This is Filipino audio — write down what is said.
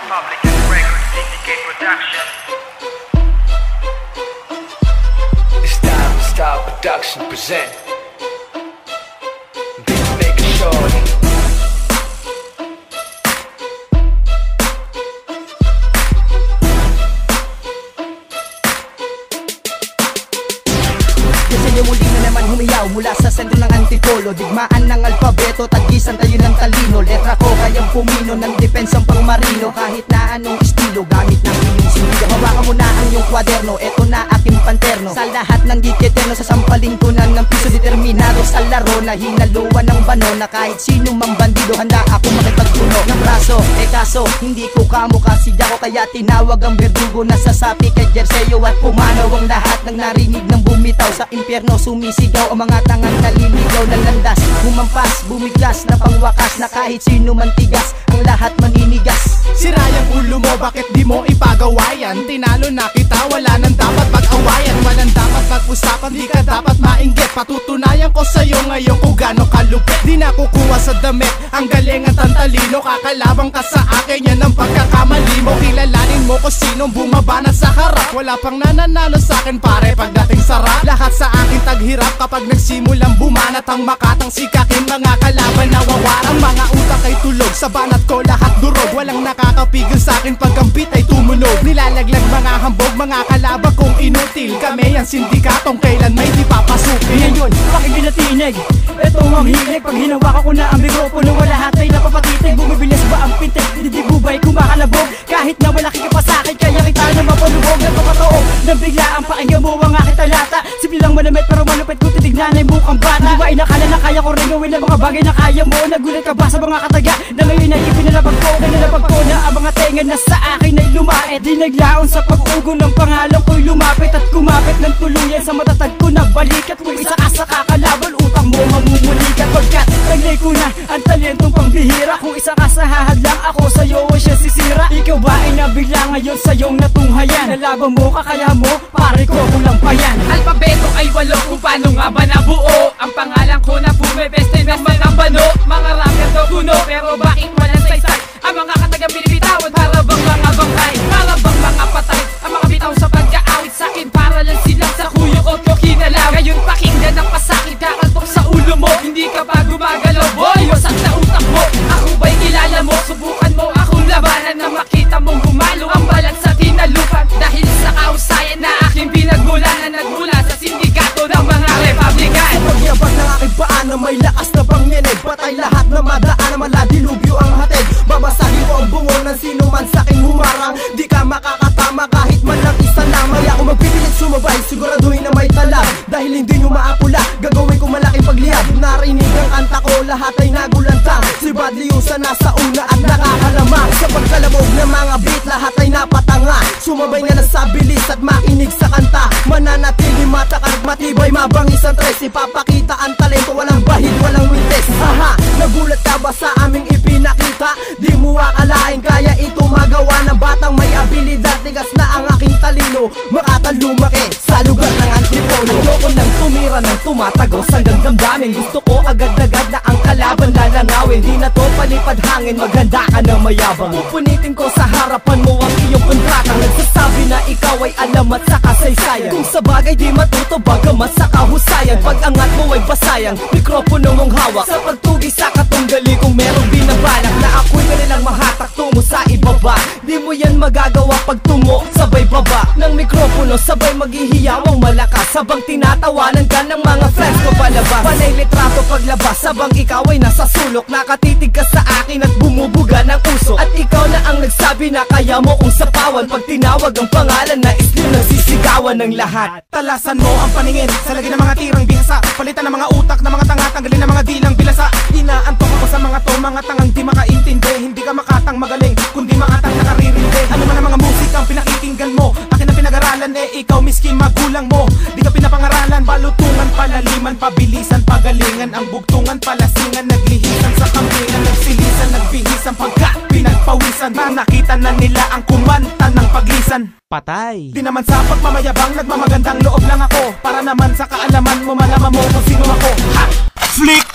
Republic Records Syndicate Production. Style Production present Beatmaker Shorty. Kasi muli na naman humiyaw mula sa sentro ng antipolo. Digmaan ng alfabeto, tagisan tayo ng talino. Letra ko kayang pumino ng depensang pangmarino. Kahit na anong estilo, gamit ng iyong sindiga. Hawakan mo na ang iyong kwaderno, eto na aking panterno. Sa lahat ng giketerno, sasampalin ko na ng piso. Determinado sa laro na hinaluan ng bano. Na kahit sino mang bandido, handa ako makipagpuno ng braso. Kaso, hindi ko kamukha si Jaco, kaya tinawag ang berdugo na sasapi kay Jerseo. At pumanaw ang lahat ng narinig ng bumitaw. Sa impyerno sumisigaw ang mga tangang naliligaw na landas. Bumampas, bumiglas na pangwakas, na kahit sino man tigas, ang lahat maninigas. Sira yung ulo mo, bakit di mo ipagawayan? Tinalo na kita, wala nang dapat pag-awayan. Walang dapat pag-usapan, di ka dapat mainggit. Patutunayan ko sa'yo ngayon kung gano'ng kalupit. Di na kukuha sa damit, ang galing at ang talino. Kakalabang ka sa akin, yan ang pagkakamali mo. Kilalanin mo kung sinong bumaba na sa harap. Wala pang nananalo sa akin pare pagdating sa rap. Lahat sa akin taghirap kapag nagsimulang bumanat. Ang makatang sikakin, mga kalaban nawawarang. Mga utak ay tulog, sa banat ko lahat durog. Walang nakakapigil sa akin pag ang beat ay tumunog. Nilalaglag mga hambog, mga kalabang kong inutil. Kami ang sindikatong kailan may di papasukin. Ngayon, pakinggan na tinig, eto ang hilig. Pag hinawakan ko na ang mikropono, wala hatay na papatitig. Bumibilis ba ang pintig, hindi bubay kumakalabog. Kahit na wala ka pa sa'kin, kaya kita na mapalubog. Nagpapatoo, nang biglaan pakinggan mo ang aking talata. Simple lang manamit pero malupit kung titignan ay mukhang bata. Di ba inakala na kaya ko rin gawin ang mga bagay na kaya mo? Nagulat ka ba sa mga kataga na ngayon ay ipinalapag ko? Kinalapag ko na ang mga tenga na sa akin ay lumaet. Di naglaon sa pag-ugo ng pangalan ko'y lumapit at kumapit ng tuluyan sa matatag ko na balikat. Kung isa ka sa kakalaban, utang mo mamumulikat. Pagkat naglay ko na ang talentong pangbihira. Kung isa ka sa hahadlang, ako sa'yo ay siya sisira. Ikaw ba ay nabigla ngayon sa iyong natunghayan? Nalaban mo, kakaya mo, pare ko kulang pa yan. Alpabeto ay 8, kung paano nga ba nabuo? Ang pangalan ko na pumipeste ng mga bano. Mga rapper daw kuno, pero bakit walang saysay? Ang mga katagang binibitawan, para bang mga bangkay? Para bang mga patay? Ang mga bitaw sa pagkaawit sa'kin, para lang silang sa kuyok o kinalaw. Ngayon pakinggan ang pasakit, kakaltok sa ulo mo. Hindi ka pa gumagalaw, boy, wasak na utak mo. Ako ba'y kilala mo? Subukan mo akong labanan na makita mong gumalo ang balat sa tinalupan. Dahil sa kausayan na aking pinagmulanan, nagmula sa sindikato ng mga Republican. Sa pagyabag ng aking paan na may lakas na panginig, patay lahat na madaan na maladilubyo ang hatid. Babasahin mo ang bungo ng sino man sa'king humarang. Di ka makakatama kahit man lang isa lang. Maya ako magpipilit sumabay, siguraduhin na may talab. Dahil hindi nyo maapula, gagawin ko malaking paglihab. Narinig ang kanta ko, lahat ay nagulantang. Si Badli Usa nasa una at nakakalamang. Sa pagkalabog ng mga beat, lahat ay napatanga. Sumabay na lang sa bilis at mainig sa kanta. Mananatili matakar, matibay, mabangis ang tres. Ipapakita ang talento, walang bahid, walang wintes. Haha, nagulat ka ba sa aming ipinakita? Di mo akalain kaya ito magawa ng batang may abilidad. Tigas na ang aking talino, makatalumaki sa lugar ng antipolo. Ayoko nang tumira ng tumatagos hanggang damdamin. Gusto ko agad-agad na ang kalaban lalangawin. Di na to palipad hangin, maghanda ka na mayabang. Pupunitin ko sa harapan mo ang iyong kontratang nagsasabi na ikaw ay alamat sa kasaysayan. Kung sa bagay di matuto, bagamat sa kahusayan. Pag angat mo ay basayang, mikropono mong hawak. Sa pagtugi sa katunggali kung merong binabalak na ako'y kanilang mahatak tungo sa ibaba. Di mo yan magagawa pag tungo, sabay baba ng mikropono, sabay maghihiyawang malakas. Sabang tinatawanan ka ng mga friends ko palabas. Panay litrato paglabas, sabang ikaw ay nasa sulok. Nakatitig ka sa akin at bumubuga ng uso. At ikaw na ang nagsabi na kaya mo kong sapawan. Pag tinawag ang pangalan na islim, nagsisigawan ng lahat. Talasan mo ang paningin sa lagi ng mga tirang bihasa. Palitan ng mga utak ng mga tanga, tanggalin ng mga dilang bilasa. Inaantok ako sa mga to, mga tangang di makaintindi. Hindi ka makatang magaling, kundi makatang nakaririndi. Ano man ang mga musika ang pinakikinggan mo, akin ang pinag-aralan, ikaw miskin magulang mo. Di ka pinapangaralan, balutungan, palaliman, pabilisan, pagalingan. Ang bugtungan, palasingan, naglihisan sa kambingan. Nagsilisan, nagbihisan, pagkat pinagpawisan. Nakita na nila ang kumanta ng paglisan. Patay. Di naman sa pagmamayabang, nagmamagandang loob lang ako. Para naman sa kaalaman mo, malaman mo kung sino ako. Ha! Flick!